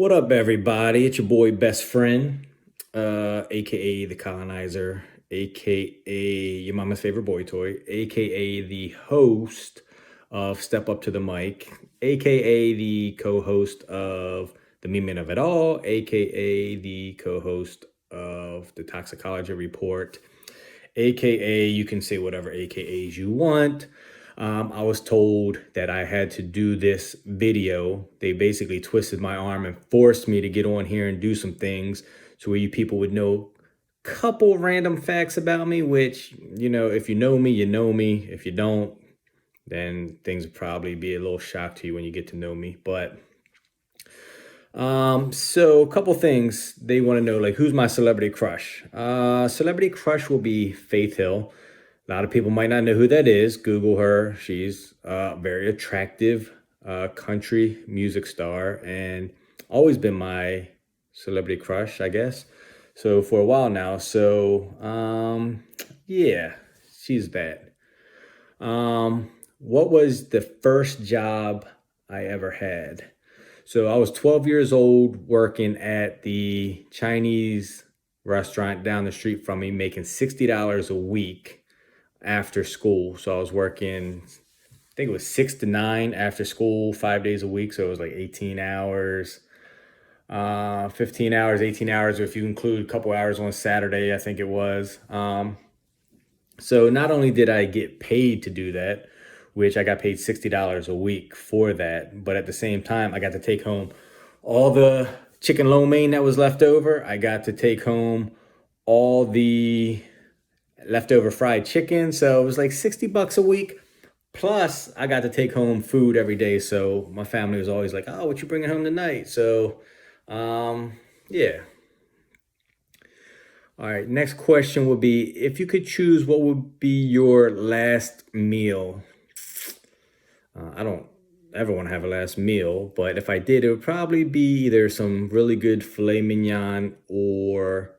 What up, everybody? It's your boy, best friend, aka the colonizer, aka your mama's favorite boy toy, aka the host of Step Up to the Mic, aka the co-host of The Meaning of It All, aka the co-host of the Toxicology Report, aka you can say whatever AKAs you want. I was told that I had to do this video. They basically twisted my arm and forced me to get on here and do some things so where you people would know a couple random facts about me, which, if you know me, you know me. If you don't, then things would probably be a little shock to you when you get to know me. But so a couple things they want to know, like who's my celebrity crush? Celebrity crush will be Faith Hill. A lot of people might not know who that is. Google her. She's a very attractive country music star and always been my celebrity crush, I guess. So for a while now. So yeah, she's bad. What was the first job I ever had? So I was 12 years old working at the Chinese restaurant down the street from me, making $60 a week after school. So I was working, I think it was 6 to 9 after school, 5 days a week. So it was like 18 hours, 15 hours, 18 hours, or if you include a couple hours on Saturday, I think it was. So not only did I get paid to do that, which I got paid $60 a week for that, but at the same time, I got to take home all the chicken lo mein that was left over. I got to take home all the leftover fried chicken. So it was like $60 a week. Plus, I got to take home food every day. So my family was always like, "Oh, what you bringing home tonight?" So, yeah. All right. Next question would be, if you could choose, what would be your last meal? I don't ever want to have a last meal, but if I did, it would probably be either some really good filet mignon or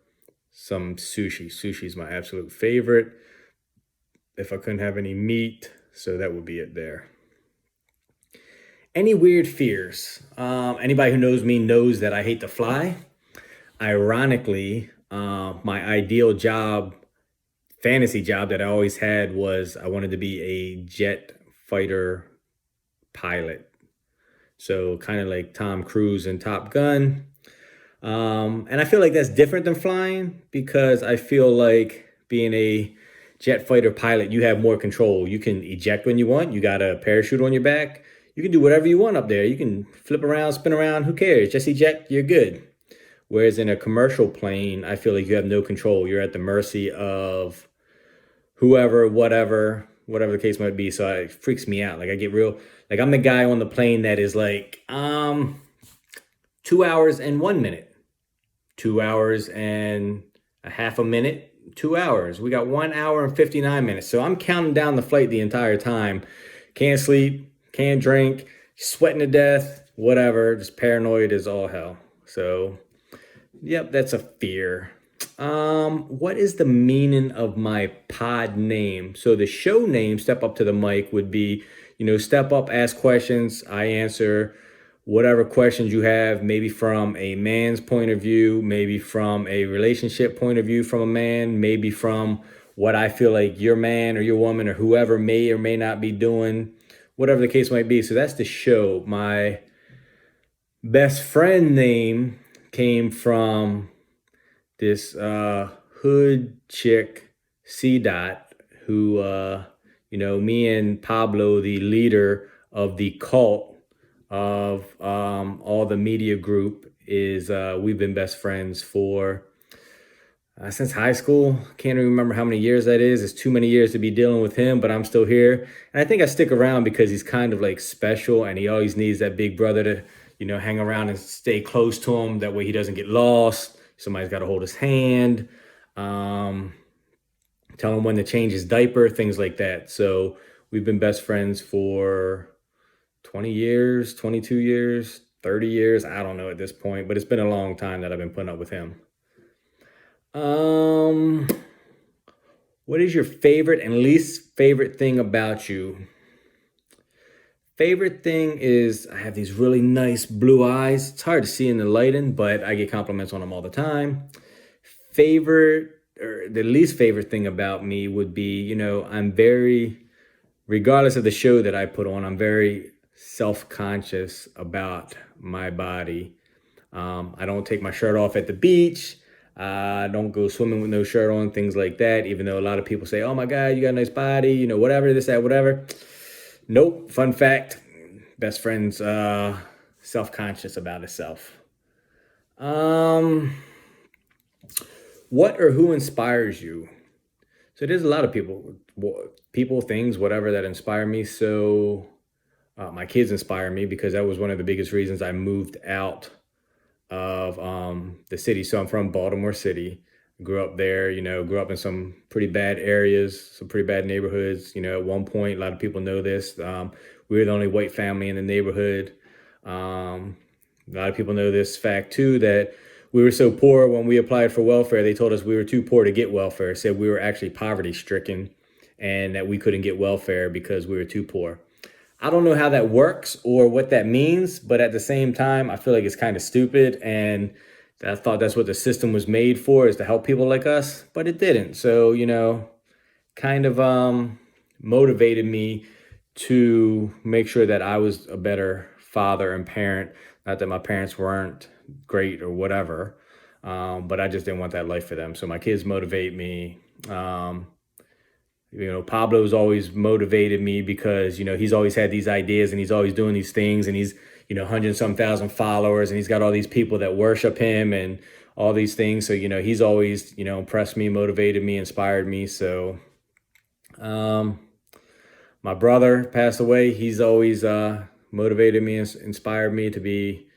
some sushi. Sushi is my absolute favorite. If I couldn't have any meat, so that would be it there. Any weird fears? Anybody who knows me knows that I hate to fly. Ironically, my ideal job, fantasy job that I always had was I wanted to be a jet fighter pilot. So kind of like Tom Cruise in Top Gun. And I feel like that's different than flying because I feel like being a jet fighter pilot, you have more control. You can eject when you want. You got a parachute on your back. You can do whatever you want up there. You can flip around, spin around. Who cares? Just eject. You're good. Whereas in a commercial plane, I feel like you have no control. You're at the mercy of whoever, whatever the case might be. So it freaks me out. Like I get real, like I'm the guy on the plane that is like, 2 hours and 1 minute, 2 hours and a half a minute, 2 hours. We got 1 hour and 59 minutes. So I'm counting down the flight the entire time. Can't sleep, can't drink, sweating to death, whatever. Just paranoid as all hell. So, yep, that's a fear. What is the meaning of my pod name? So the show name, Step Up to the Mic, would be, step up, ask questions, I answer whatever questions you have, maybe from a man's point of view, maybe from a relationship point of view from a man, maybe from what I feel like your man or your woman or whoever may or may not be doing, whatever the case might be. So that's the show. My best friend name came from this hood chick, C Dot, who, me and Pablo, the leader of the cult of all the media group, is we've been best friends for since high school. Can't even remember how many years that is. It's too many years to be dealing with him, but I'm still here. And I think I stick around because he's kind of like special and he always needs that big brother to, hang around and stay close to him. That way he doesn't get lost. Somebody's got to hold his hand, tell him when to change his diaper, things like that. So we've been best friends for 20 years, 22 years, 30 years. I don't know at this point, but it's been a long time that I've been putting up with him. What is your favorite and least favorite thing about you? Favorite thing is I have these really nice blue eyes. It's hard to see in the lighting, but I get compliments on them all the time. Favorite or the least favorite thing about me would be, I'm very, regardless of the show that I put on, I'm very self-conscious about my body. I don't take my shirt off at the beach. I don't go swimming with no shirt on, things like that, even though a lot of people say, oh my God, you got a nice body, whatever, this, that, whatever. Nope. Fun fact, best friend's self-conscious about himself. What or who inspires you? So there's a lot of people, things, whatever that inspire me. So my kids inspire me because that was one of the biggest reasons I moved out of the city. So I'm from Baltimore City. Grew up there, grew up in some pretty bad areas, some pretty bad neighborhoods. At one point, a lot of people know this. We were the only white family in the neighborhood. A lot of people know this fact too, that we were so poor when we applied for welfare, they told us we were too poor to get welfare. Said we were actually poverty stricken and that we couldn't get welfare because we were too poor. I don't know how that works or what that means, but at the same time, I feel like it's kind of stupid. And I thought that's what the system was made for, is to help people like us, but it didn't. So, kind of motivated me to make sure that I was a better father and parent. Not that my parents weren't great or whatever, but I just didn't want that life for them. So my kids motivate me. Pablo's always motivated me because, he's always had these ideas and he's always doing these things, and he's, 100 and some thousand followers, and he's got all these people that worship him and all these things. So, he's always, impressed me, motivated me, inspired me. So, my brother passed away. He's always, motivated me and inspired me to be,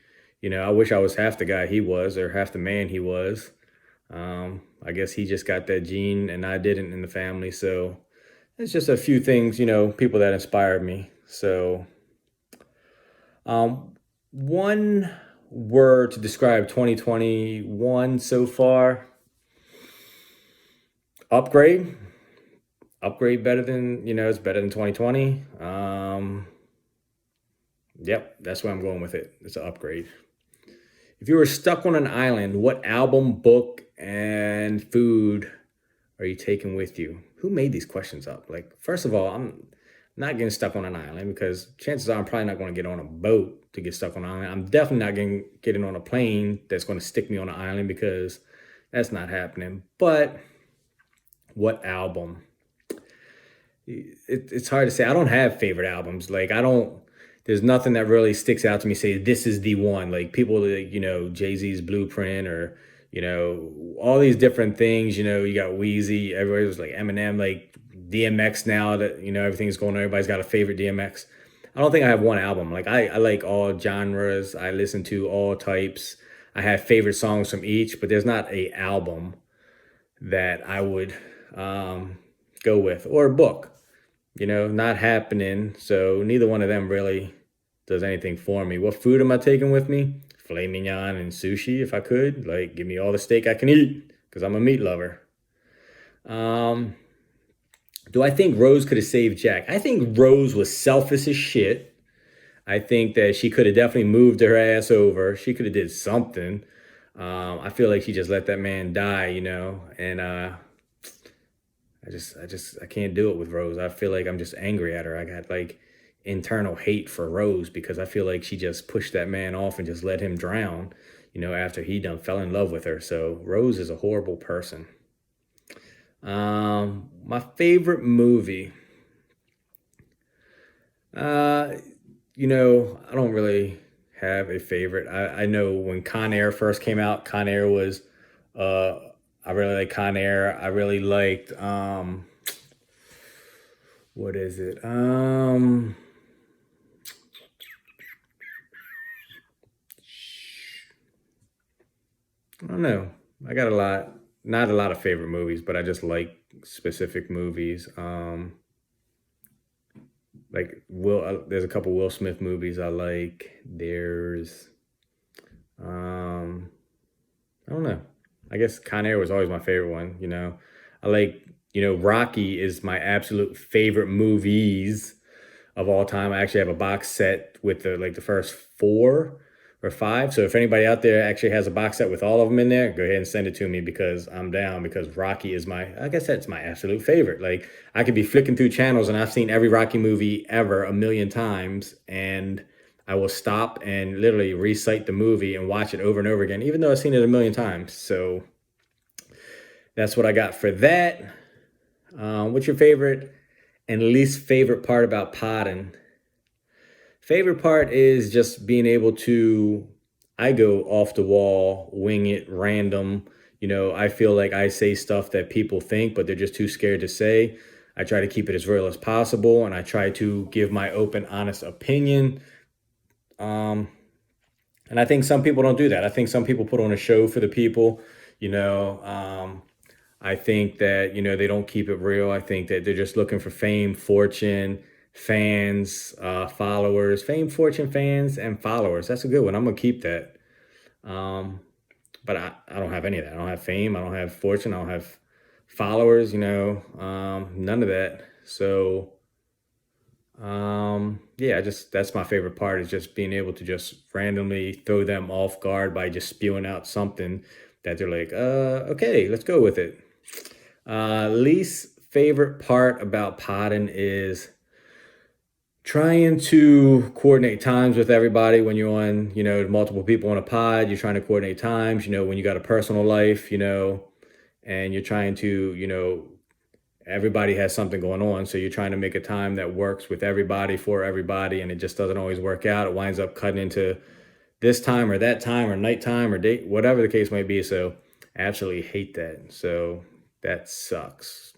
I wish I was half the guy he was or half the man he was. I guess he just got that gene and I didn't in the family. So it's just a few things, people that inspired me. So one word to describe 2021 so far: upgrade. Upgrade better than, it's better than 2020. Yep, that's where I'm going with it. It's an upgrade. If you were stuck on an island, what album, book, and food are you taking with you? Who made these questions up? Like, first of all, I'm not getting stuck on an island because chances are I'm probably not going to get on a boat to get stuck on an island. I'm definitely not getting on a plane that's going to stick me on an island because that's not happening. But what album? It's hard to say. I don't have favorite albums. Like, there's nothing that really sticks out to me, say this is the one. Like, people like, Jay-Z's Blueprint or, all these different things. You got Wheezy, everybody was like Eminem, like DMX now that, everything's going on. Everybody's got a favorite DMX. I don't think I have one album. Like, I like all genres. I listen to all types. I have favorite songs from each, but there's not a album that I would go with, or a book. Not happening. So neither one of them really does anything for me. What food am I taking with me? Filet mignon and sushi, if I could. Like, give me all the steak I can eat, because I'm a meat lover. Do I think Rose could have saved Jack? I think Rose was selfish as shit. I think that she could have definitely moved her ass over. She could have did something. I feel like she just let that man die, and I can't do it with Rose. I feel like I'm just angry at her. I got like internal hate for Rose because I feel like she just pushed that man off and just let him drown, after he done fell in love with her. So Rose is a horrible person. My favorite movie. I don't really have a favorite. I know when Con Air first came out, Con Air was, I really like Con Air. I really liked, what is it? I don't know. I got not a lot of favorite movies, but I just like specific movies. Like there's a couple Will Smith movies I like. There's, I don't know. I guess Con Air was always my favorite one. I like, Rocky is my absolute favorite movies. of all time. I actually have a box set with the first 4 or 5. So if anybody out there actually has a box set with all of them in there, go ahead and send it to me, because I'm down, because Rocky is like I said, it's my absolute favorite. Like, I could be flicking through channels and I've seen every Rocky movie ever a million times, and I will stop and literally recite the movie and watch it over and over again, even though I've seen it a million times. So that's what I got for that. What's your favorite and least favorite part about podding? Favorite part is just being able to, I go off the wall, wing it, random. I feel like I say stuff that people think, but they're just too scared to say. I try to keep it as real as possible, and I try to give my open, honest opinion. And I think some people don't do that. I think some people put on a show for the people, you know. I think that, they don't keep it real. I think that they're just looking for fame, fortune, fans, followers. Fame, fortune, fans, and followers. That's a good one. I'm going to keep that. But I don't have any of that. I don't have fame. I don't have fortune. I don't have followers, none of that. So, yeah, that's my favorite part, is just being able to just randomly throw them off guard by just spewing out something that they're like, okay, let's go with it. Least favorite part about podding is trying to coordinate times with everybody. When you're on, multiple people on a pod, you're trying to coordinate times, when you got a personal life, and you're trying to, everybody has something going on. So you're trying to make a time that works with everybody, for everybody, and it just doesn't always work out. It winds up cutting into this time or that time or nighttime or date, whatever the case might be. So I absolutely hate that. So that sucks.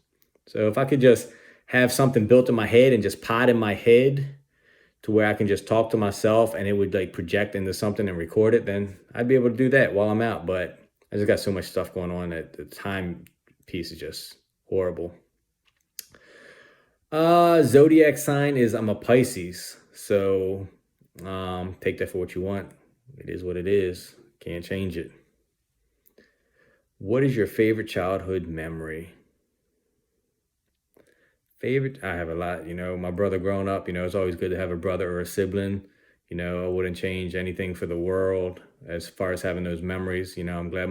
So if I could just have something built in my head and just pod in my head to where I can just talk to myself and it would like project into something and record it, then I'd be able to do that while I'm out. But I just got so much stuff going on that the time piece is just horrible. Zodiac sign is I'm a Pisces. So take that for what you want. It is what it is. Can't change it. What is your favorite childhood memory? Favorite, I have a lot. My brother growing up, it's always good to have a brother or a sibling. I wouldn't change anything for the world as far as having those memories. I'm glad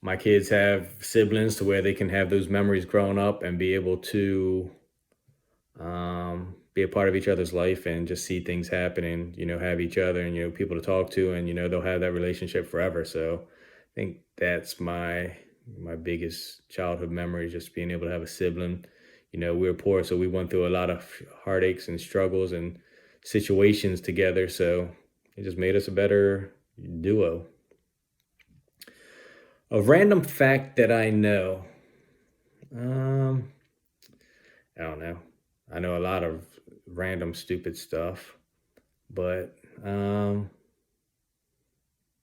my kids have siblings to where they can have those memories growing up and be able to be a part of each other's life and just see things happen and, have each other and, people to talk to, and, they'll have that relationship forever. So I think that's my biggest childhood memory, just being able to have a sibling. We were poor, so we went through a lot of heartaches and struggles and situations together. So it just made us a better duo. A random fact that I know. I don't know. I know a lot of random stupid stuff, but I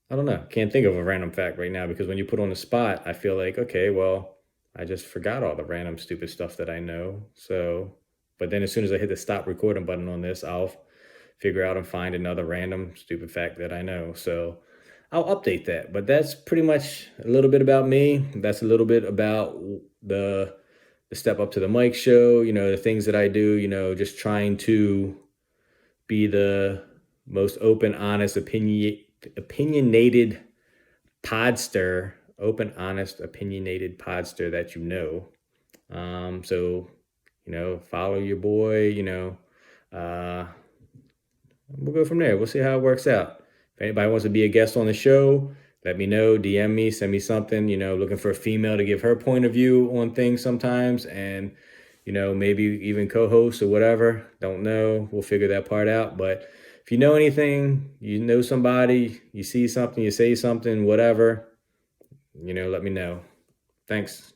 don't know. Can't think of a random fact right now, because when you put on the spot, I feel like, okay, well, I just forgot all the random stupid stuff that I know. So, but then as soon as I hit the stop recording button on this, I'll figure out and find another random stupid fact that I know. So I'll update that. But that's pretty much a little bit about me. That's a little bit about the Step Up to the Mic show, the things that I do, just trying to be the most open, honest, opinionated podster, open, honest, opinionated podster that So, follow your boy, we'll go from there. We'll see how it works out. If anybody wants to be a guest on the show, let me know, DM me, send me something, looking for a female to give her point of view on things sometimes, and, maybe even co-host or whatever. Don't know. We'll figure that part out. But if you know anything, you know somebody, you see something, you say something, whatever, let me know. Thanks.